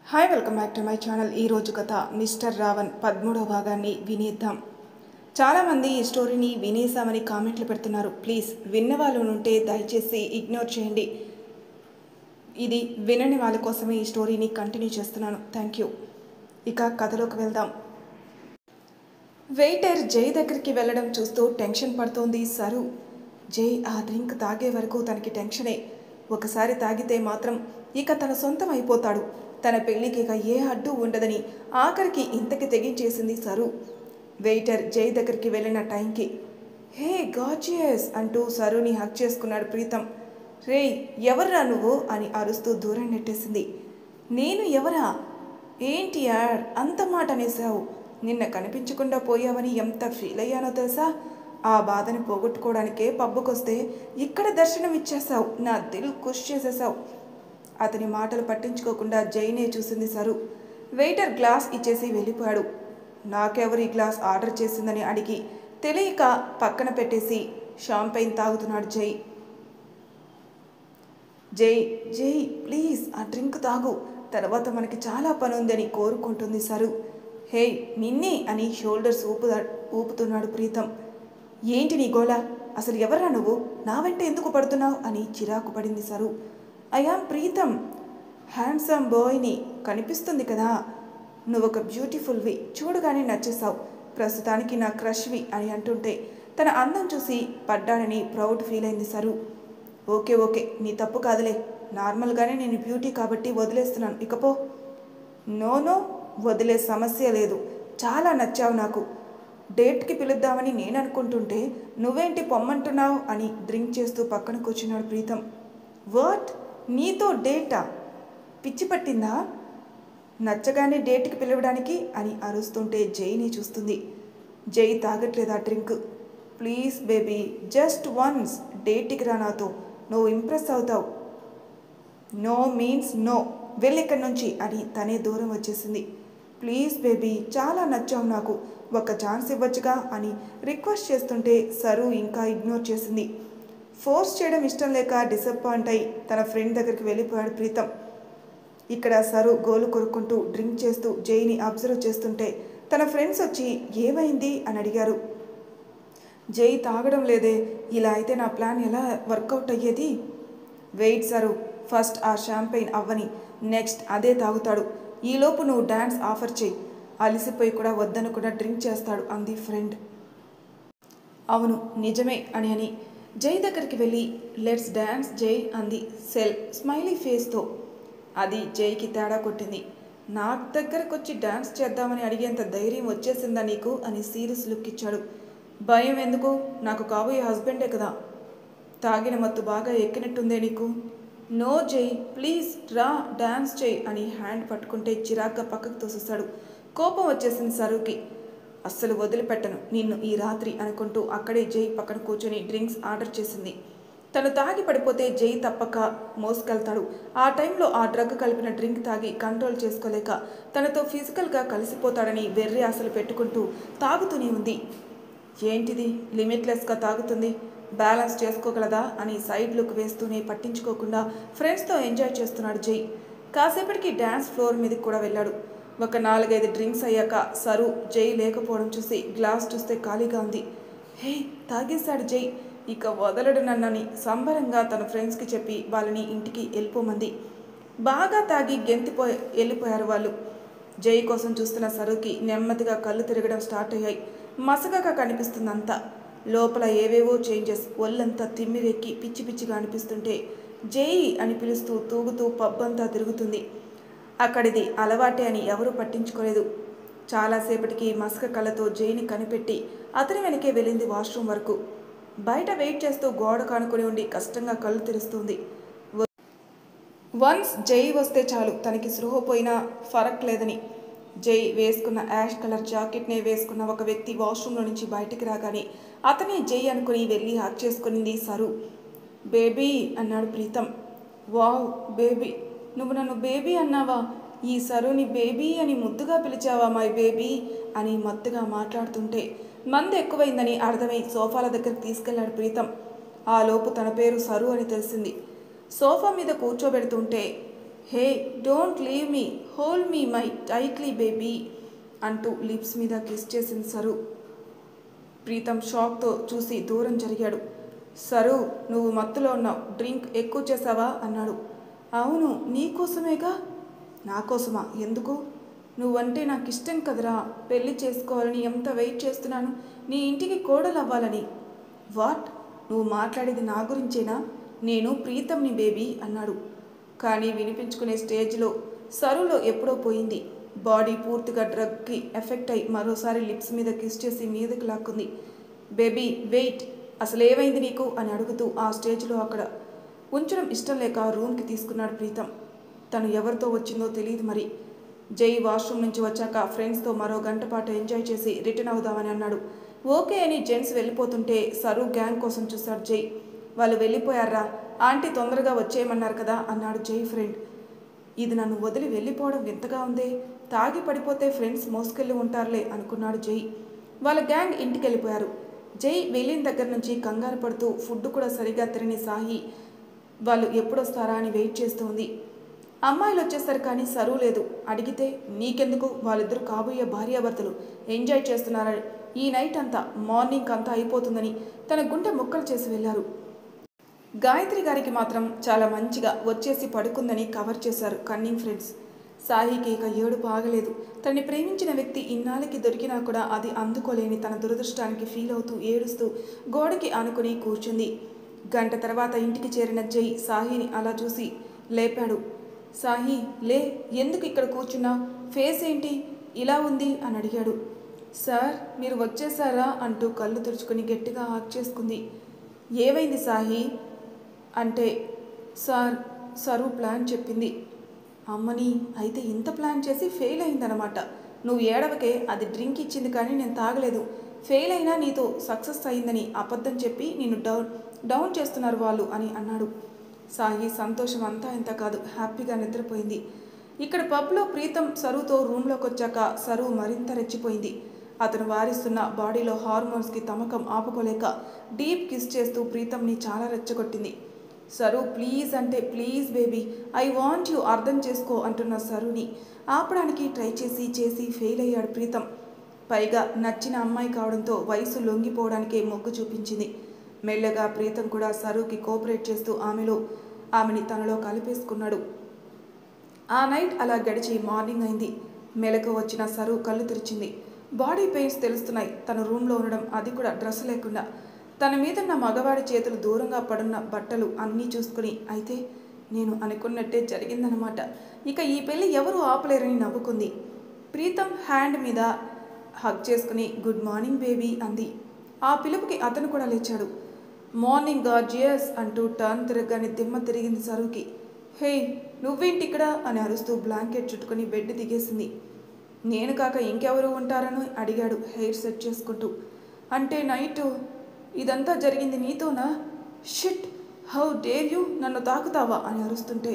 Hi welcome back to my channel. ఈరోజు కథ mister Raavan 13వ భాగాన్ని వినేద్దాం. చాలామంది ఈ స్టోరీని వినేసామని కామెంట్లు పెడుతున్నారు. ప్లీజ్ విన్న వాళ్ళు ఉంటే దయచేసి ఇగ్నోర్ చేయండి. ఇది వినని వాళ్ళ కోసమే ఈ స్టోరీని కంటిన్యూ చేస్తున్నాను. Thank you. ఇక కథలోకి వెళ్దాం. వెయిటర్ జై దగ్గరికి వెళ్ళడం చూస్తూ టెన్షన్ పడుతోంది సరు. జై ఆ డ్రింక్ తాగే వరకు తనకి టెన్షనే. ఒకసారి తాగితే మాత్రం ఇక తన సొంతం అయిపోతాడు. తన పెళ్లికి ఇక ఏ అడ్డు ఉండదని ఆఖరికి ఇంతకి తెగించేసింది సరు. వెయిటర్ జై దగ్గరికి వెళ్ళిన టైంకి హే గార్జియస్ అంటూ సరుని హక్ చేసుకున్నాడు ప్రీతం. రే ఎవర్రా నువ్వు అని అరుస్తూ దూరం నెట్టేసింది. నేను ఎవరా? ఏంటి యార్ అంత మాట అనేసావు? నిన్న కనిపించకుండా పోయావని ఎంత ఫీల్ అయ్యానో తెలుసా? ఆ బాధని పోగొట్టుకోవడానికే పబ్బుకొస్తే ఇక్కడ దర్శనం ఇచ్చేసావు. నా దిల్ ఖుష్ చేసేసావు. అతని మాటలు పట్టించుకోకుండా జైనే చూసింది సరు. వెయిటర్ గ్లాస్ ఇచ్చేసి వెళ్ళిపోయాడు. నాకెవరి గ్లాస్ ఆర్డర్ చేసిందని అడిగి తెలియక పక్కన పెట్టేసి షాంపైన్ తాగుతున్నాడు జై. జై జై ప్లీజ్ ఆ డ్రింక్ తాగు, తర్వాత మనకి చాలా పని ఉందని కోరుకుంటుంది సరు. హే నిన్నే అని షోల్డర్స్ ఊపుతున్నాడు ప్రీతం. ఏంటి నీ గోళ? అసలు ఎవర్రా నువ్వు? నా వెంట ఎందుకు పడుతున్నావు అని చిరాకు పడింది sir. I am Pritam, handsome బాయ్ని. కనిపిస్తుంది కదా, నువ్వొక బ్యూటిఫుల్వి, చూడగానే నచ్చేసావు. ప్రస్తుతానికి నా క్రష్వి అని అంటుంటే తన అందం చూసి పడ్డానని ప్రౌడ్ ఫీల్ అయింది సరు. ఓకే ఓకే నీ తప్పు కాదులే, నార్మల్గానే నేను బ్యూటీ కాబట్టి వదిలేస్తున్నాను, ఇకపో. నో వదిలే సమస్య లేదు, చాలా నచ్చావు నాకు. డేట్కి పిలుద్దామని నేను అనుకుంటుంటే నువ్వేంటి పొమ్మంటున్నావు అని డ్రింక్ చేస్తూ పక్కన కూర్చున్నాడు ప్రీతం. వాట్? నీతో డేటా? పిచ్చి పట్టిందా? నచ్చగానే డేట్కి పిలవడానికి అని అరుస్తుంటే జైని చూస్తుంది. జై తాగట్లేదా drink? Please baby just once డేట్కి రా నాతో, నువ్వు ఇంప్రెస్ అవుతావు. నో మీన్స్ నో, వెళ్ళిక్కడి నుంచి అని తనే దూరం వచ్చేసింది. ప్లీజ్ బేబీ చాలా నచ్చావు నాకు, ఒక ఛాన్స్ ఇవ్వచ్చుగా అని రిక్వెస్ట్ చేస్తుంటే సరు ఇంకా ఇగ్నోర్ చేసింది. ఫోర్స్ చేయడం ఇష్టం లేక డిసప్పాయింట్ అయి తన ఫ్రెండ్ దగ్గరికి వెళ్ళిపోయాడు ప్రీతం. ఇక్కడ సరు గోలు కొరుక్కుంటూ డ్రింక్ చేస్తూ జైని అబ్జర్వ్ చేస్తుంటే తన ఫ్రెండ్స్ వచ్చి ఏమైంది అని అడిగారు. జై తాగడం లేదే, ఇలా అయితే నా ప్లాన్ ఎలా వర్కౌట్ అయ్యేది? వెయిట్ సరు, ఫస్ట్ ఆ షాంపైన్ అవ్వని, నెక్స్ట్ అదే తాగుతాడు. ఈలోపు నువ్వు డ్యాన్స్ ఆఫర్ చేయి. అలిసిపోయి కూడా వద్దనుకుండా డ్రింక్ చేస్తాడు అంది ఫ్రెండ్. అవును నిజమే అని జై దగ్గరికి వెళ్ళి లెట్స్ డ్యాన్స్ జై అంది సెల్ స్మైలీ ఫేస్తో. అది జైకి తేడా కొట్టింది. నా దగ్గరకు వచ్చి డ్యాన్స్ చేద్దామని అడిగేంత ధైర్యం వచ్చేసిందా నీకు అని సీరియస్ లుక్ ఇచ్చాడు. భయం ఎందుకు, నాకు కాబోయే హస్బెండే కదా. తాగిన మత్తు బాగా ఎక్కినట్టుందే నీకు. నో జై ప్లీజ్ రా డ్యాన్స్ చేయి అని హ్యాండ్ పట్టుకుంటే చిరాగ్గా పక్కకు తోసేస్తాడు. కోపం వచ్చేసింది సరుకి. అస్సలు వదిలిపెట్టను నిన్ను ఈ రాత్రి అనుకుంటూ అక్కడే జై పక్కన కూర్చొని డ్రింక్స్ ఆర్డర్ చేసింది. తను తాగి పడిపోతే జై తప్పక మోసుకెళ్తాడు. ఆ టైంలో ఆ డ్రగ్ కలిపిన డ్రింక్ తాగి కంట్రోల్ చేసుకోలేక తనతో ఫిజికల్గా కలిసిపోతాడని వెర్రి ఆశలు పెట్టుకుంటూ తాగుతూనే ఉంది. ఏంటిది లిమిట్లెస్గా తాగుతుంది, బ్యాలెన్స్ చేసుకోగలదా అని సైడ్ లుక్ వేస్తూనే పట్టించుకోకుండా ఫ్రెండ్స్తో ఎంజాయ్ చేస్తున్నాడు జై. కాసేపటికి డ్యాన్స్ ఫ్లోర్ మీదకి కూడా వెళ్ళాడు. ఒక 4-5 డ్రింక్స్ అయ్యాక సరు జై లేకపోవడం చూసి గ్లాస్ చూస్తే ఖాళీగా ఉంది. హే తాగేశాడు జై, ఇక వదలడు నన్నని సంబరంగా తన ఫ్రెండ్స్కి చెప్పి వాళ్ళని ఇంటికి వెళ్ళిపోమంది. బాగా తాగి వెళ్ళిపోయారు వాళ్ళు. జై కోసం చూస్తున్న సరుకి నెమ్మదిగా కళ్ళు తిరగడం స్టార్ట్ అయ్యాయి. మసకగా కనిపిస్తుందంతా. లోపల ఏవేవో చేంజెస్, ఒళ్ళంతా తిమ్మిరెక్కి పిచ్చి పిచ్చిగా అనిపిస్తుంటే జై అని పిలుస్తూ తూగుతూ పబ్బంతా తిరుగుతుంది. అక్కడిది అలవాటే అని ఎవరూ పట్టించుకోలేదు. చాలాసేపటికి మసక కళ్ళతో జైని కనిపెట్టి అతని వెనకే వెళ్ళింది వాష్రూమ్ వరకు. బయట వెయిట్ చేస్తూ గోడ కానుకొని ఉండి కష్టంగా కళ్ళు తెరుస్తుంది. వన్స్ జై వస్తే చాలు తనకి స్పృహ పోయినా ఫరక్ లేదని. జై వేసుకున్న యాష్ కలర్ జాకెట్నే వేసుకున్న ఒక వ్యక్తి వాష్రూమ్లో నుంచి బయటికి రాగానే అతనే జై అనుకుని వెళ్ళి హక్ చేసుకునింది సరు. బేబీ అన్నాడు ప్రీతం. వావ్ బేబీ, నువ్వు నన్ను బేబీ అన్నావా? ఈ సరుని బేబీ అని ముద్దుగా పిలిచావా మై బేబీ అని మత్తుగా మాట్లాడుతుంటే మందు ఎక్కువైందని అర్థమై సోఫాల దగ్గరికి తీసుకెళ్లాడు ప్రీతం. ఆ లోపు తన పేరు సరు అని తెలిసింది. సోఫా మీద కూర్చోబెడుతుంటే hey don't leave me, hold me my tightly baby అంటూ లిప్స్ మీద కిస్ చేసింది సరు. ప్రీతం షాక్తో చూసి దూరం జరిగాడు. సరు, నువ్వు మత్తులో ఉన్నావు, డ్రింక్ ఎక్కువ చేసావా అన్నాడు. అవును, నీకోసమేగా. నా కోసమా? ఎందుకు? నువ్వంటే నాకు ఇష్టం కదరా, పెళ్లి చేసుకోవాలని ఎంత వెయిట్ చేస్తున్నాను, నీ ఇంటికి కోడలు అవ్వాలని. వాట్? నువ్వు మాట్లాడేది నా గురించేనా? నేను ప్రీతంని బేబీ అన్నాడు. కానీ వినిపించుకునే స్టేజ్లో సరులో ఎప్పుడో పోయింది. బాడీ పూర్తిగా డ్రగ్కి ఎఫెక్ట్ అయి మరోసారి లిప్స్ మీద కిస్ చేసి మీదకి లాక్కుంది. బేబీ వెయిట్, అసలు ఏమైంది నీకు అని అడుగుతూ ఆ స్టేజ్లో అక్కడ ఉంచడం ఇష్టం లేక రూమ్కి తీసుకున్నాడు ప్రీతం. తను ఎవరితో వచ్చిందో తెలియదు మరి. జై వాష్రూమ్ నుంచి వచ్చాక ఫ్రెండ్స్తో మరో గంట పాటు ఎంజాయ్ చేసి రిటర్న్ అవుదామని అన్నాడు. ఓకే అని జెంట్స్ వెళ్ళిపోతుంటే సరు గ్యాంగ్ కోసం చూశాడు జై. వాళ్ళు వెళ్ళిపోయారా, ఆంటీ తొందరగా వచ్చేయమన్నారు కదా అన్నాడు జై ఫ్రెండ్. ఇది నన్ను వదిలి వెళ్ళిపోవడం వింతగా ఉందే, తాగి పడిపోతే ఫ్రెండ్స్ మోసుకెళ్ళి ఉంటారులే అనుకున్నాడు జై. వాళ్ళ గ్యాంగ్ ఇంటికి వెళ్ళిపోయారు. జై వెళ్ళిన దగ్గర నుంచి కంగారు పడుతూ ఫుడ్ కూడా సరిగా తినని సాహి వాళ్ళు ఎప్పుడొస్తారా అని వెయిట్ చేస్తూ ఉంది. అమ్మాయిలు వచ్చేసరి కానీ సరు లేదు. అడిగితే నీకెందుకు, వాళ్ళిద్దరూ కాబోయే భార్యాభర్తలు ఎంజాయ్ చేస్తున్నారని, ఈ నైట్ అంతా మార్నింగ్ అంతా అయిపోతుందని తన గుండె ముక్కలు చేసి వెళ్ళారు. గాయత్రి గారికి మాత్రం చాలా మంచిగా వచ్చేసి పడుకుందని కవర్ చేశారు కన్నింగ్ ఫ్రెండ్స్. సాహికి ఇక ఏడుపు ఆగలేదు. తనని ప్రేమించిన వ్యక్తి ఇన్నాళ్ళకి దొరికినా కూడా అది అందుకోలేని తన దురదృష్టానికి ఫీల్ అవుతూ ఏడుస్తూ గోడకి ఆనుకుని కూర్చుంది. గంట తర్వాత ఇంటికి చేరిన జై సాహిని అలా చూసి లేపాడు. సాహి లే, ఎందుకు ఇక్కడ కూర్చున్నా, ఫేస్ ఏంటి ఇలా ఉంది అని అడిగాడు. సార్ మీరు వచ్చేసారా అంటూ కళ్ళు తుడుచుకుని గట్టిగా హాక్ చేసుకుంది. ఏమైంది సాహి అంటే, సార్ సరు ప్లాన్ చెప్పింది. అమ్మని, అయితే ఇంత ప్లాన్ చేసి ఫెయిల్ అయిందనమాట. నువ్వు ఏడవకే, అది డ్రింక్ ఇచ్చింది కానీ నేను తాగలేదు. ఫెయిల్ అయినా నీతో సక్సెస్ అయిందని అబద్ధం చెప్పి నిన్ను డౌన్ చేస్తున్నారు వాళ్ళు అని అన్నాడు. సాహి సంతోషం అంతా ఇంత కాదు, హ్యాపీగా నిద్రపోయింది. ఇక్కడ పబ్లో ప్రీతం సరుతో రూమ్లోకి వచ్చాక సరు మరింత రెచ్చిపోయింది. అతను వారిస్తున్న బాడీలో హార్మోన్స్కి తమకం ఆపుకోలేక డీప్ కిస్ చేస్తూ ప్రీతంని చాలా రెచ్చగొట్టింది. సరు ప్లీజ్ అంటే, please baby I want you, అర్థం చేసుకో అంటున్న సరుని ఆపడానికి ట్రై చేసి ఫెయిల్ అయ్యాడు ప్రీతం. పైగా నచ్చిన అమ్మాయి కావడంతో వయసు లొంగిపోవడానికే మొగ్గు చూపించింది. మెల్లగా ప్రీతం కూడా సరుకి కోఆపరేట్ చేస్తూ ఆమెని తనలో కలిపేసుకున్నాడు. ఆ నైట్ అలా గడిచి మార్నింగ్ అయింది. మెలకు వచ్చిన సరు కళ్ళు తెరిచింది. బాడీ పెయిన్స్ తెలుస్తున్నాయి. తన రూమ్లో ఉండడం, అది కూడా డ్రెస్ లేకుండా. తన మీదున్న మగవాడి చేతులు దూరంగా పడున్న బట్టలు అన్నీ చూసుకుని, అయితే నేను అనుకున్నట్టే జరిగిందనమాట, ఇక ఈ పెళ్ళి ఎవరూ ఆపలేరని నవ్వుకుంది. ప్రీతం హ్యాండ్ మీద హగ్ చేసుకుని గుడ్ మార్నింగ్ బేబీ అంది. ఆ పిలుపుకి అతను కూడా లేచాడు. మార్నింగ్ గార్జియస్ అంటూ టర్న్ తిరగగానే దిమ్మ తిరిగింది సరుకి. హే నువ్వేంటి ఇక్కడ అని అరుస్తూ బ్లాంకెట్ చుట్టుకుని బెడ్ దిగేసింది. నేను కాక ఇంకెవరు ఉంటారని అడిగాడు హెయిర్ సెట్ చేసుకుంటూ. అంటే నైటు ఇదంతా జరిగింది నీతోనా? షిట్, హౌ డేర్ యూ, నన్ను తాకుతావా అని అరుస్తుంటే,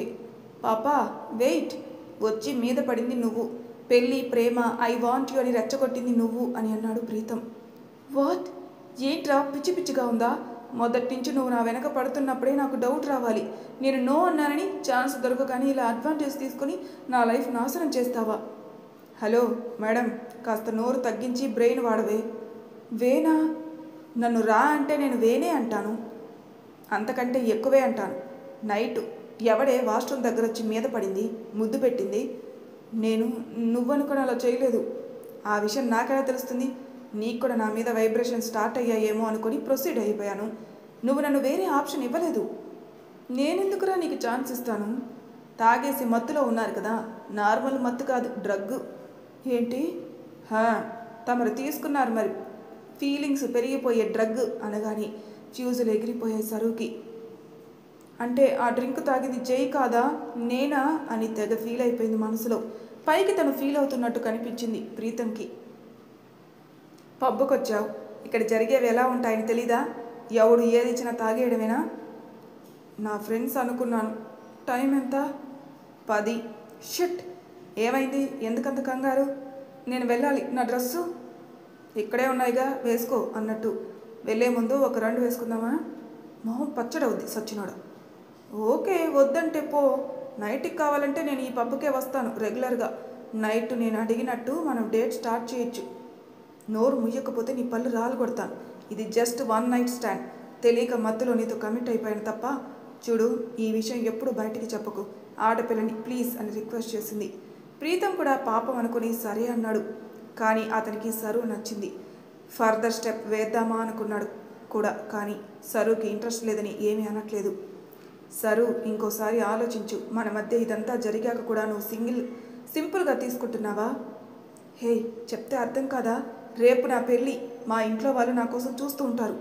పాపా వెయిట్, వచ్చి మీద పడింది నువ్వు, పెళ్ళి ప్రేమ ఐ వాంట్ యూ అని రెచ్చగొట్టింది నువ్వు అని అన్నాడు ప్రీతం. వాట్? ఏంట్రా పిచ్చి పిచ్చిగా ఉందా? మొదటి నుంచి నువ్వు నా వెనక పడుతున్నప్పుడే నాకు డౌట్ రావాలి. నేను నో అన్నానని ఛాన్స్ దొరకగానే ఇలా అడ్వాంటేజ్ తీసుకుని నా లైఫ్ నాశనం చేస్తావా? హలో మేడం, కాస్త నోరు తగ్గించి బ్రెయిన్ వాడవే. వేనా? నన్ను రా అంటే నేను వేనే అంటాను, అంతకంటే ఎక్కువే అంటాను. నైటు ఎవడే వాష్రూమ్ దగ్గర వచ్చి మీద పడింది, ముద్దు పెట్టింది? నేను నువ్వనుకుని అలా చేయలేదు. ఆ విషయం నాకెలా తెలుస్తుంది? నీకు కూడా నా మీద వైబ్రేషన్ స్టార్ట్ అయ్యాయేమో అనుకుని ప్రొసీడ్ అయిపోయాను. నువ్వు నన్ను వేరే ఆప్షన్ ఇవ్వలేదు. నేనెందుకురా నీకు ఛాన్స్ ఇస్తాను? తాగేసి మత్తులో ఉన్నారు కదా, నార్మల్ మత్తు కాదు, డ్రగ్గు. ఏంటి? తమరు తీసుకున్నారు మరి, ఫీలింగ్స్ పెరిగిపోయే డ్రగ్ అనగానే ఫ్యూజులు ఎగిరిపోయాయి సరుకి. అంటే ఆ డ్రింక్ తాగింది జై కాదా, నేనా అని తెగ ఫీల్ అయిపోయింది మనసులో. పైకి తను ఫీల్ అవుతున్నట్టు కనిపించింది ప్రీతంకి. పబ్బుకొచ్చావు, ఇక్కడ జరిగేవి ఎలా ఉంటాయని తెలీదా? ఎవడు ఏది ఇచ్చినా తాగేయడమేనా? నా ఫ్రెండ్స్ అనుకున్నాను. టైం ఎంత? 10. షిట్, ఏమైంది, ఎందుకంత కంగారు? నేను వెళ్ళాలి, నా డ్రెస్సు ఇక్కడే ఉన్నాయిగా, వేసుకో అన్నట్టు వెళ్ళే ముందు ఒక 2 వేసుకుందామా? మొహం పచ్చడవుద్ది సచ్చినోడ. ఓకే వద్దంటే పో, నైట్కి కావాలంటే నేను ఈ పబ్కే వస్తాను రెగ్యులర్గా. నైట్ నేను అడిగినట్టు మనం డేట్ స్టార్ట్ చేయొచ్చు. నోరు ముయ్యకపోతే నీ పళ్ళు రాలు కొడతాను. ఇది జస్ట్ 1 నైట్ స్టాండ్. తెలియక మత్తులో నీతో కమిట్ అయిపోయాను తప్ప. చూడు, ఈ విషయం ఎప్పుడు బయటికి చెప్పకు. ఆడపిల్లని ప్లీజ్ అని రిక్వెస్ట్ చేసింది. ప్రీతం కూడా పాపం అనుకుని సరే అన్నాడు. కానీ అతనికి సరు నచ్చింది. ఫర్దర్ స్టెప్ వేద్దామా అనుకున్నాడు కూడా. కానీ సరుకి ఇంట్రెస్ట్ లేదని ఏమీ అనట్లేదు. సరు, ఇంకోసారి ఆలోచించు. మన మధ్య ఇదంతా జరిగాక కూడా నువ్వు సింపుల్గా తీసుకుంటున్నావా? హే, చెప్తే అర్థం కాదా? రేపు నా పెళ్ళి. మా ఇంట్లో వాళ్ళు నా కోసం చూస్తూ ఉంటారు.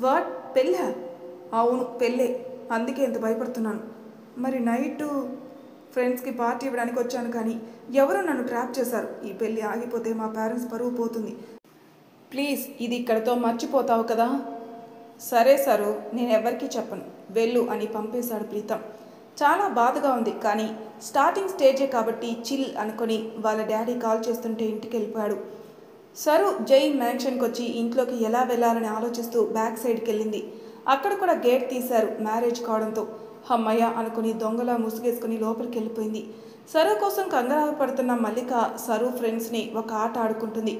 వాట్, పెళ్ళా? అవును, పెళ్ళే. అందుకే ఎంత భయపడుతున్నాను. మరి నైటు ఫ్రెండ్స్కి పార్టీ ఇవ్వడానికి వచ్చాను, కానీ ఎవరో నన్ను ట్రాప్ చేశారు. ఈ పెళ్ళి ఆగిపోతే మా పేరెంట్స్ పరువు పోతుంది. ప్లీజ్, ఇది ఇక్కడితో మర్చిపోతావు కదా? సరే సరు, నేను ఎవరికీ చెప్పను, వెళ్ళు అని పంపేశాడు ప్రీతం. చాలా బాధగా ఉంది, కానీ స్టార్టింగ్ స్టేజే కాబట్టి చిల్ అనుకొని వాళ్ళ డాడీ కాల్ చేస్తుంటే ఇంటికి వెళ్ళిపోయాడు. సరు జై మ్యాన్షన్కి వచ్చి ఇంట్లోకి ఎలా వెళ్ళాలని ఆలోచిస్తూ బ్యాక్ సైడ్కి వెళ్ళింది. అక్కడ కూడా గేట్ తీశారు మ్యారేజ్ కావడంతో. అమ్మయ్య అనుకుని దొంగలా ముసుగేసుకుని లోపలికి వెళ్ళిపోయింది. సరు కోసం కంగారు పడుతున్న మల్లిక సరు ఫ్రెండ్స్ని ఒక ఆట ఆడుకుంటుంది.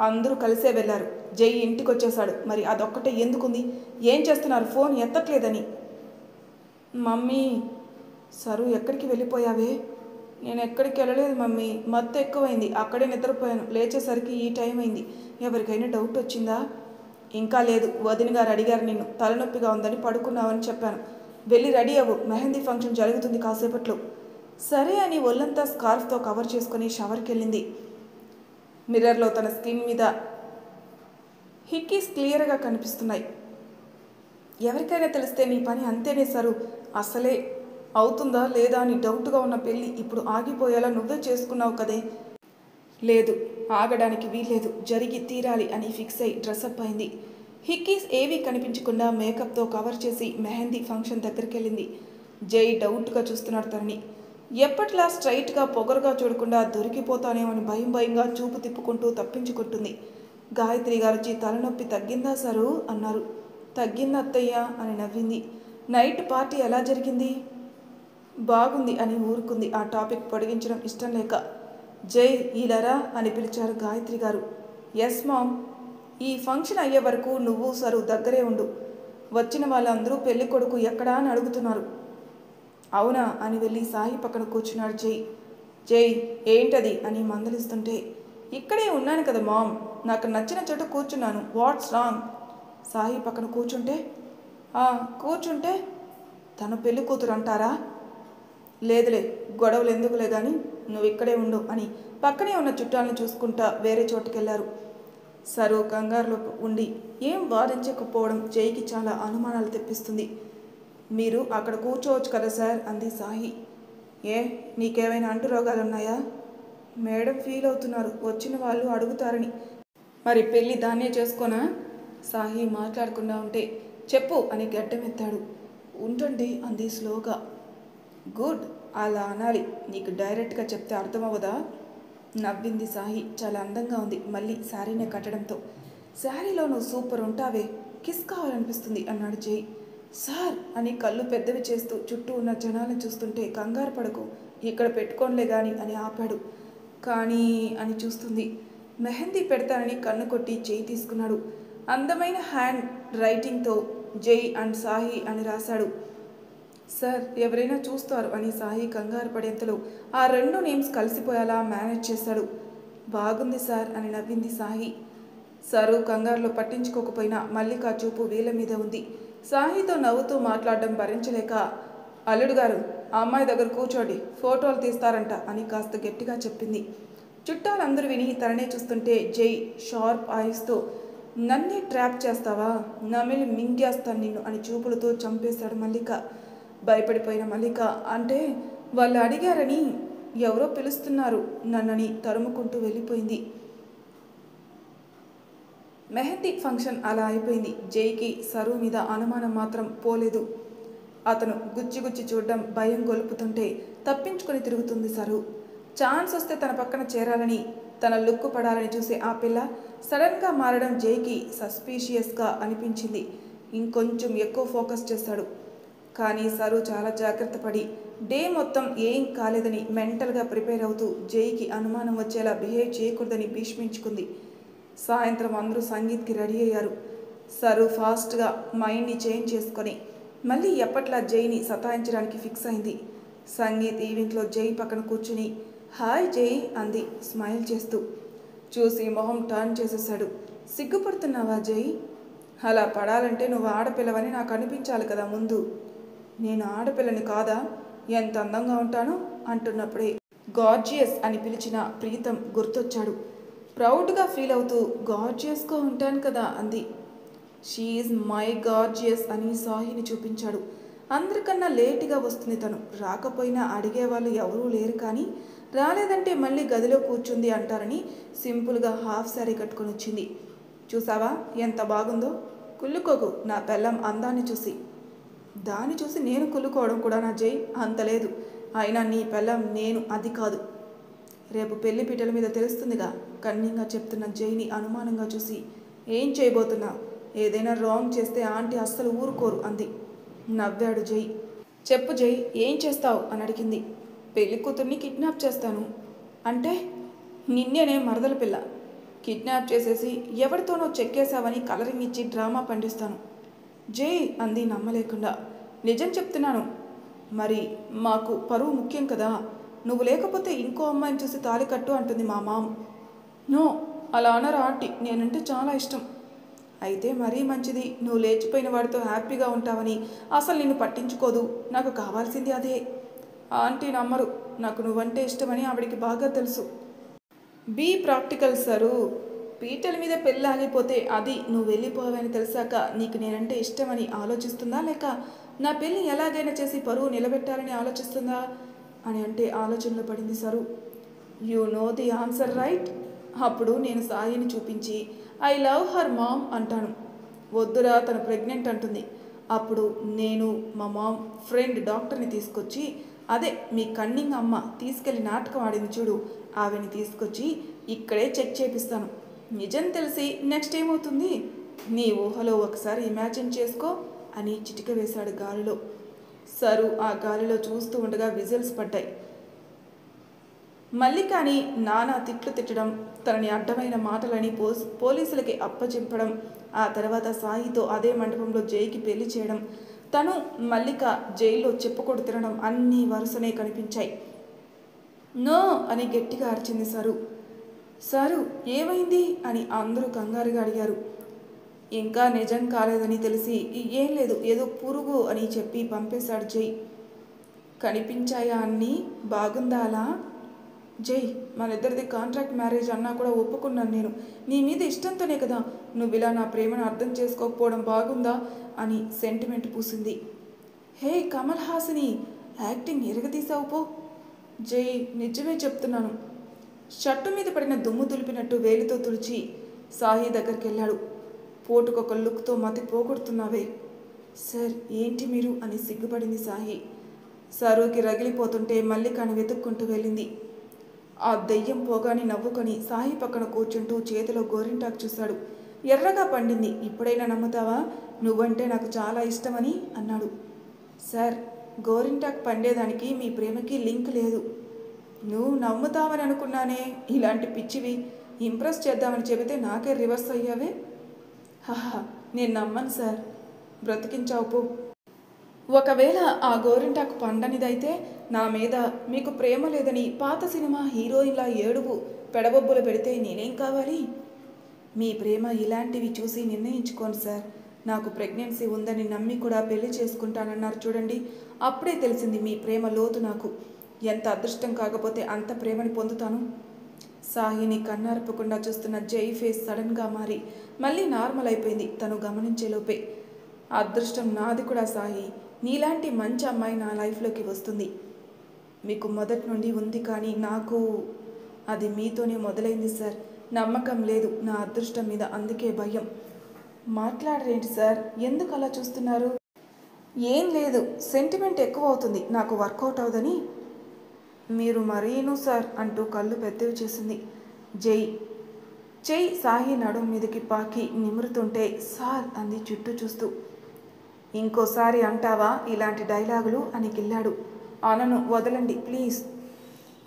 అందరూ కలిసే వెళ్ళారు. జై ఇంటికి వచ్చేశాడు. మరి అదొక్కటే ఎందుకుంది? ఏం చేస్తున్నారు? ఫోన్ ఎత్తట్లేదని. మమ్మీ, సరు ఎక్కడికి వెళ్ళిపోయావే? నేను ఎక్కడికి వెళ్ళలేదు మమ్మీ, మత్తు ఎక్కువైంది, అక్కడే నిద్రపోయాను. లేచేసరికి ఈ టైం అయింది. ఎవరికైనా డౌట్ వచ్చిందా? ఇంకా లేదు, వదిన గారు అడిగారు నిన్ను, తలనొప్పిగా ఉందని పడుకున్నావని చెప్పాను. వెళ్ళి రెడీ అవ్వు, మెహందీ ఫంక్షన్ జరుగుతుంది కాసేపట్లో. సరే అని ఒళ్ళంతా స్కార్ఫ్తో కవర్ చేసుకుని షవర్కి వెళ్ళింది. మిర్రర్లో తన స్కిన్ మీద హిక్కీస్ క్లియర్గా కనిపిస్తున్నాయి. ఎవరికైనా తెలిస్తే నీ పని అంతేనే సరు. అసలే అవుతుందా లేదా అని డౌట్గా ఉన్న పెళ్ళి ఇప్పుడు ఆగిపోయేలా నువ్వే చేసుకున్నావు కదే. లేదు, ఆగడానికి వీల్లేదు, జరిగి తీరాలి అని ఫిక్స్ అయి డ్రెస్అప్ అయింది. హిక్కీస్ ఏవీ కనిపించకుండా మేకప్తో కవర్ చేసి మెహందీ ఫంక్షన్ దగ్గరికి వెళ్ళింది. జై డౌట్గా చూస్తున్నాడు తనని. ఎప్పట్లా స్ట్రైట్గా పొగరుగా చూడకుండా దొరికిపోతానేమని భయంగా చూపు తిప్పుకుంటూ తప్పించుకుంటుంది. గాయత్రి గారు తలనొప్పి తగ్గిందా సరు అన్నారు. తగ్గింది అత్తయ్య అని నవ్వింది. నైట్ పార్టీ ఎలా జరిగింది? బాగుంది అని ఊరుకుంది, ఆ టాపిక్ పొడిగించడం ఇష్టం లేక. జై, ఈలరా అని పిలిచారు గాయత్రి గారు. Yes ma'am. ఈ ఫంక్షన్ అయ్యే వరకు నువ్వు సరు దగ్గరే ఉండు. వచ్చిన వాళ్ళందరూ పెళ్లి కొడుకు ఎక్కడా అని అడుగుతున్నారు. అవునా అని వెళ్ళి సాయి పక్కన కూర్చున్నాడు జై. జై, ఏంటది అని మందలిస్తుంటే, ఇక్కడే ఉన్నాను కదా మామ్, నాకు నచ్చిన చోట కూర్చున్నాను, వాట్స్ రాంగ్? సాయి పక్కన కూర్చుంటే తను పెళ్లి కూతురు అంటారా? లేదులే, గొడవలు ఎందుకులే కానీ నువ్వు ఇక్కడే ఉండు అని పక్కనే ఉన్న చుట్టాలను చూసుకుంటా వేరే చోటుకెళ్లారు. సరు కంగారులో ఉండి ఏం వాదించకపోవడం జైకి చాలా అనుమానాలు తెప్పిస్తుంది. మీరు అక్కడ కూర్చోవచ్చు కదా సార్ అంది సాయి. ఏ, నీకేమైనా అంటురోగాలున్నాయా? మేడం ఫీల్ అవుతున్నారు, వచ్చిన వాళ్ళు అడుగుతారని. మరి పెళ్ళి దాన్నే చేసుకోనా? సాయి మాట్లాడకుండా ఉంటే, చెప్పు అని గడ్డమెత్తాడు. ఉంటుంది అంది స్లోగా. గుడ్, అలా అనాలి, నీకు డైరెక్ట్గా చెప్తే అర్థమవ్వదా? నవ్వింది సాయి. చాలా అందంగా ఉంది మళ్ళీ శారీనే కట్టడంతో. శారీలో నువ్వు సూపర్ ఉంటావే, కిస్ కావాలనిపిస్తుంది అన్నాడు జై. సార్ అని కళ్ళు పెద్దవి చేస్తూ చుట్టూ ఉన్న జనాలను చూస్తుంటే, కంగారు పడకు, ఇక్కడ పెట్టుకోనిలే గాని అని ఆపాడు. కానీ అని చూస్తుంది. మెహందీ పెడతానని కన్ను కొట్టి చేయి తీసుకున్నాడు. అందమైన హ్యాండ్ రైటింగ్తో జై అండ్ సాయి అని రాశాడు. సార్, ఎవరైనా చూస్తారు అని సాయి కంగారు పడేంతలో ఆ 2 నేమ్స్ కలిసిపోయేలా మేనేజ్ చేశాడు. బాగుంది సార్ అని నవ్వింది సాయి. సరు కంగారులో పట్టించుకోకపోయినా మల్లిక చూపు వీళ్ళ మీద ఉంది. సాయితో నవ్వుతూ మాట్లాడడం భరించలేక, అల్లుడు గారు, ఆ అమ్మాయి దగ్గర కూర్చోండి, ఫోటోలు తీస్తారంట అని కాస్త గట్టిగా చెప్పింది. చుట్టాలందరూ విని తననే చూస్తుంటే జై షార్ప్ ఐస్తో, నన్నే ట్రాప్ చేస్తావా, నమిలి మింగేస్తాను నిన్ను అని చూపులతో చంపేశాడు మల్లిక. భయపడిపోయిన మల్లిక, అంటే వాళ్ళు అడిగారని, ఎవరో పిలుస్తున్నారు నన్నని తరుముకుంటూ వెళ్ళిపోయింది. మెహందీ ఫంక్షన్ అలా అయిపోయింది. జైకి సరు మీద అనుమానం మాత్రం పోలేదు. అతను గుచ్చి చూడడం భయం గొలుపుతుంటే తప్పించుకొని తిరుగుతుంది సరు. ఛాన్స్ వస్తే తన పక్కన చేరాలని, తన లుక్కు పడాలని చూసే ఆ పిల్ల సడన్గా మారడం జైకి సస్పీషియస్గా అనిపించింది. ఇంకొంచెం ఎక్కువ ఫోకస్ చేశాడు. కానీ సరు చాలా జాగ్రత్త పడి డే మొత్తం ఏం కాలేదని మెంటల్గా ప్రిపేర్ అవుతూ జైకి అనుమానం వచ్చేలా బిహేవ్ చేయకూడదని భీష్మించుకుంది. సాయంత్రం అందరూ సంగీత్కి రెడీ అయ్యారు. సరు ఫాస్ట్గా మైండ్ని చేంజ్ చేసుకొని మళ్ళీ ఎప్పట్లా జైని సతాయించడానికి ఫిక్స్ అయింది. సంగీత్ ఈవెంట్లో జై పక్కన కూర్చుని హాయ్ జై అంది స్మైల్ చేస్తూ. చూసి మొహం టర్న్ చేసేసాడు. సిగ్గుపడుతున్నావా జై? అలా పడాలంటే నువ్వు ఆడపిల్లవని నాకు అనిపించాలి కదా ముందు. నేను ఆడపిల్లని కాదా? ఎంత అందంగా ఉంటానో అంటున్నప్పుడే గార్జియస్ అని పిలిచిన ప్రీతం గుర్తొచ్చాడు. ప్రౌడ్గా ఫీల్ అవుతూ గార్జియస్గా ఉంటాను కదా అంది. షీఈజ్ మై గార్జియస్ అని సాహిని చూపించాడు. అందరికన్నా లేటుగా వస్తుంది తను. రాకపోయినా అడిగేవాళ్ళు ఎవరూ లేరు, కానీ రాలేదంటే మళ్ళీ గదిలో కూర్చుంది అంటారని సింపుల్గా హాఫ్ శారీ కట్టుకొని వచ్చింది. చూసావా ఎంత బాగుందో? కుళ్ళుకోకు నా పెళ్ళం అందాన్ని చూసి. దాన్ని చూసి నేను కుళ్ళుకోవడం కూడా నా జై అంత లేదు. అయినా నీ పెళ్ళం నేను అది కాదు. రేపు పెళ్లి పీటల మీద తెలుస్తుందిగా కన్నింగా చెప్తున్న జైని అనుమానంగా చూసి ఏం చేయబోతున్నా? ఏదైనా రాంగ్ చేస్తే ఆంటీ అస్సలు ఊరుకోరు అంది. నవ్వాడు జై. చెప్పు జై, ఏం చేస్తావు అని అడిగింది. పెళ్లి కూతుర్ని కిడ్నాప్ చేస్తాను. అంటే? నిన్నేనే మరదల పిల్ల కిడ్నాప్ చేసేసి ఎవరితోనో చెక్కేశావని కలరింగ్ ఇచ్చి డ్రామా పండిస్తాను. జై అంది నమ్మలేకుండా. నిజం చెప్తున్నాను. మరి మాకు పరువు ముఖ్యం కదా. నువ్వు లేకపోతే ఇంకో అమ్మాయిని చూసి తాళి కట్టు అంటుంది మా మామ్. నో, అలా అనరు ఆంటీ. నేనంటే చాలా ఇష్టం. అయితే మరీ మంచిది. నువ్వు లేచిపోయిన వాడితో హ్యాపీగా ఉంటావని, అసలు నిన్ను పట్టించుకోదు. నాకు కావాల్సింది అదే. ఆంటీ నమ్మరు. నాకు నువ్వంటే ఇష్టమని ఆవిడికి బాగా తెలుసు. Be practical sir. పీటల మీద పెళ్ళి ఆగిపోతే అది నువ్వు వెళ్ళిపోవని తెలిసాక నీకు నేనంటే ఇష్టమని ఆలోచిస్తుందా, లేక నా పెళ్ళి ఎలాగైనా చేసి పరువు నిలబెట్టాలని ఆలోచిస్తుందా అని అంటే ఆలోచనలో పడింది sir. You know the answer right. అప్పుడు నేను సాయిని చూపించి ఐ లవ్ హర్ మామ్ అంటాను. వద్దురా తను ప్రెగ్నెంట్ అంటుంది. అప్పుడు నేను మా మామ్ ఫ్రెండ్ డాక్టర్ని తీసుకొచ్చి, అదే మీ కన్నింగ్ అమ్మ తీసుకెళ్ళి నాటకం ఆడింది చూడు, ఆవిని తీసుకొచ్చి ఇక్కడే చెక్ చేపిస్తాను. నిజం తెలిసి నెక్స్ట్ ఏమవుతుంది? నీ ఊహలో ఒకసారి ఇమాజిన్ చేసుకో అని చిటిక వేశాడు గాలిలో. సరు ఆ గాలిలో చూస్తూ ఉండగా విజిల్స్ పడ్డాయి. మల్లికాని నానా తిట్లు తిట్టడం, తనని అడ్డమైన మాటలని పోలీసులకి అప్పచెప్పడం, ఆ తర్వాత సాయితో అదే మండపంలో జైకి పెళ్లి చేయడం, తను మల్లిక జైల్లో చెప్పుకొడు తినడం అన్నీ వరుసనే కనిపించాయి. నో అని గట్టిగా అరిచింది సరు. సరు ఏమైంది అని అందరూ కంగారుగా అడిగారు. ఇంకా నిజం కాలేదని తెలిసి ఏం లేదు, ఏదో పురుగు అని చెప్పి పంపేశాడు జై. కనిపించాయా అన్నీ? బాగుందా అలా? జై, మన ఇద్దరిది కాంట్రాక్ట్ మ్యారేజ్ అన్నా కూడా ఒప్పుకున్నాను నేను. నీ మీద ఇష్టంతోనే కదా. నువ్వు ఇలా నా ప్రేమను అర్థం చేసుకోకపోవడం బాగుందా అని సెంటిమెంట్ పూసింది. హే కమల్ హాసిని, యాక్టింగ్ ఎరగదీసావు పో. జై, నిజమే చెప్తున్నాను. షర్టు మీద పడిన దుమ్ము దులిపినట్టు వేలితో తుడిచి సాయి దగ్గరికి వెళ్ళాడు. పోటుకొక లుక్తో మతి పోగొడుతున్నావే. సార్ ఏంటి మీరు అని సిగ్గుపడింది సాయి. సరుకి రగిలిపోతుంటే మల్లికాని వెతుక్కుంటూ వెళ్ళింది. ఆ దెయ్యం పోగాని నవ్వుకొని సాయి పక్కన కూర్చుంటూ చేతిలో గోరింటాకు చూశాడు. ఎర్రగా పండింది. ఇప్పుడైనా నమ్ముతావా? నువ్వంటే నాకు చాలా ఇష్టమని అన్నాడు. సార్, గోరింటాకు పండేదానికి మీ ప్రేమకి లింక్ లేదు. నువ్వు నమ్ముతావని అనుకున్నానే. ఇలాంటి పిచ్చివి ఇంప్రెస్ చేద్దామని చెబితే నాకే రివర్స్ అయ్యావే. హహా, నేను నమ్మను సార్. బ్రతికించావు పో. ఒకవేళ ఆ గోరింటాకు పండనిదైతే నా మీద మీకు ప్రేమ లేదని పాత సినిమా హీరోయిన్లా ఏడుపు పెడబొబ్బులు పెడితే నేనేం కావాలి? మీ ప్రేమ ఇలాంటివి చూసి నిర్ణయించుకోండి సార్. నాకు ప్రెగ్నెన్సీ ఉందని నమ్మి కూడా పెళ్లి చేసుకుంటానన్నారు చూడండి. అప్పుడే తెలిసింది మీ ప్రేమ లోతు నాకు. ఎంత అదృష్టం కాకపోతే అంత ప్రేమని పొందుతాను. సాహిని కన్నార్పకుండా చూస్తున్న జై ఫేస్ సడన్గా మారి మళ్ళీ నార్మల్ అయిపోయింది తను గమనించేలోపే. అదృష్టం నాది కూడా సాయి. నీలాంటి మంచి అమ్మాయి నా లైఫ్లోకి వస్తుంది. మీకు మొదటి నుండి ఉంది, కానీ నాకు అది మీతోనే మొదలైంది సార్. నమ్మకం లేదు నా అదృష్టం మీద, అందుకే భయం. మాట్లాడరేంటి సార్? ఎందుకు అలా చూస్తున్నారు? ఏం లేదు, సెంటిమెంట్ ఎక్కువ అవుతుంది. నాకు వర్కౌట్ అవదని. మీరు మరీను సార్ అంటూ కళ్ళు పెద్దవి చేసింది. జై సాయి నడుం మీదకి పాకి నిమురుతుంటే సార్ అంది చుట్టూ చూస్తూ. ఇంకోసారి అంటావా ఇలాంటి డైలాగులు అని గిల్లాడు. అనను, వదలండి ప్లీజ్.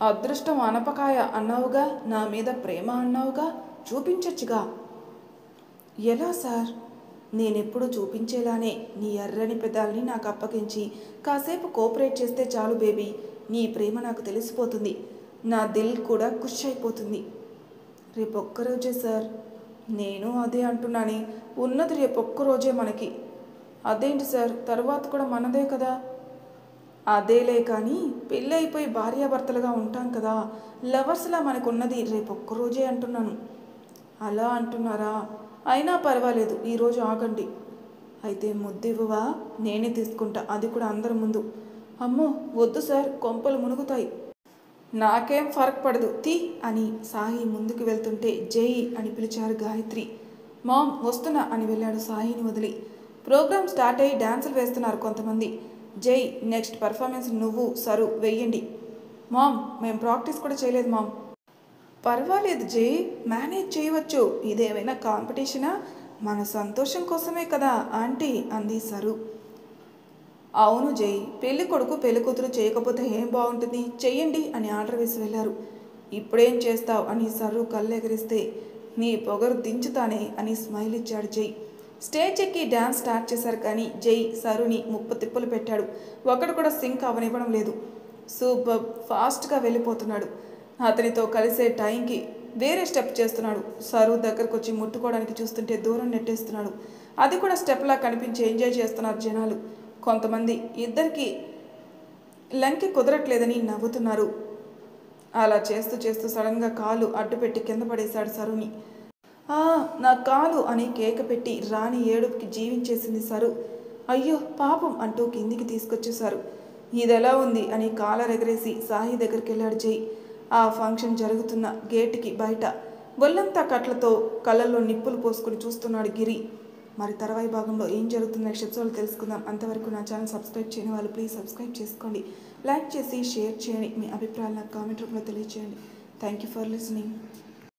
అదృష్టం అనపకాయ అన్నావుగా, నా మీద ప్రేమ అన్నావుగా, చూపించచ్చుగా. ఎలా సార్? నేనెప్పుడు చూపించేలానే నీ ఎర్రని పెదాల్ని నాకు అప్పగించి కాసేపు కోఆపరేట్ చేస్తే చాలు బేబీ. నీ ప్రేమ నాకు తెలిసిపోతుంది. నా దిల్ కూడా ఖుష్ అయిపోతుంది. రేపొక్కరోజే సార్. నేను అదే అంటున్నానే, ఉన్నది రేపొక్కరోజే మనకి. అదేంటి సార్, తర్వాత కూడా మనదే కదా. అదేలే కానీ పెళ్ళి అయిపోయి భార్యాభర్తలుగా ఉంటాం కదా, లవర్స్లా మనకున్నది రేపొక్కరోజే అంటున్నాను. అలా అంటున్నారా? అయినా పర్వాలేదు, ఈరోజు ఆగండి. అయితే ముద్దివ్వవా? నేనే తీసుకుంటా, అది కూడా అందరి ముందు. అమ్మో వద్దు సార్, కొంపలు మునుగుతాయి. నాకేం ఫరక్ పడదు తీ అని సాయి ముందుకు వెళ్తుంటే జై అని పిలిచారు గాయత్రి. మామ్ వస్తున్నా అని వెళ్ళాడు సాయిని వదిలి. ప్రోగ్రామ్ స్టార్ట్ అయ్యి డ్యాన్సులు వేస్తున్నారు కొంతమంది. జై నెక్స్ట్ పర్ఫార్మెన్స్ నువ్వు సరు వెయ్యండి. మామ్ మేము ప్రాక్టీస్ కూడా చేయలేదు మామ్. పర్వాలేదు జై, మేనేజ్ చేయవచ్చు. ఇదేమైనా కాంపిటీషనా? మన సంతోషం కోసమే కదా ఆంటీ అంది సరు. అవును జై, పెళ్లి కొడుకు పెళ్లి కూతురు చేయకపోతే ఏం బాగుంటుంది, చెయ్యండి అని ఆర్డర్ వేసి వెళ్ళారు. ఇప్పుడేం చేస్తావు అని సరు కళ్ళెగరిస్తే నీ పొగరు దించుతానే అని స్మైల్ ఇచ్చాడు జై. స్టేజ్ ఎక్కి డ్యాన్స్ స్టార్ట్ చేశారు కానీ జై సరుని ముప్పు తిప్పలు పెట్టాడు. ఒకడు కూడా సింక్ అవనివ్వడం లేదు. సూపర్ ఫాస్ట్గా వెళ్ళిపోతున్నాడు. అతనితో కలిసే టైంకి వేరే స్టెప్ చేస్తున్నాడు. సరు దగ్గరకు వచ్చి ముట్టుకోవడానికి చూస్తుంటే దూరం నెట్టేస్తున్నాడు. అది కూడా స్టెప్లా కనిపించి ఎంజాయ్ చేస్తున్నారు జనాలు. కొంతమంది ఇద్దరికి లంకి కుదరట్లేదని నవ్వుతున్నారు. అలా చేస్తూ చేస్తూ సడన్గా కాలు అడ్డుపెట్టి కింద పడేశాడు సరుని. నా కాలు అని కేక పెట్టి రాణి ఏడుపుకి జీవించేసింది సరు. అయ్యో పాపం అంటూ కిందికి తీసుకొచ్చేశారు. ఇదెలా ఉంది అని కాలర్ ఎగరేసి సాయి దగ్గరికి వెళ్ళాడు జై. ఆ ఫంక్షన్ జరుగుతున్న గేటుకి బయట ఒళ్ళంతా కట్లతో కళ్ళల్లో నిప్పులు పోసుకుని చూస్తున్నాడు గిరి. మరి తర్వాయి భాగంలో ఏం జరుగుతున్న ఎపిసోడ్లో తెలుసుకుందాం. అంతవరకు నా ఛానల్ సబ్స్క్రైబ్ చేయని వాళ్ళు ప్లీజ్ సబ్స్క్రైబ్ చేసుకోండి. లైక్ చేసి షేర్ చేయండి. మీ అభిప్రాయాలు నాకు కామెంట్ రూపంలో తెలియజేయండి. Thank you for listening.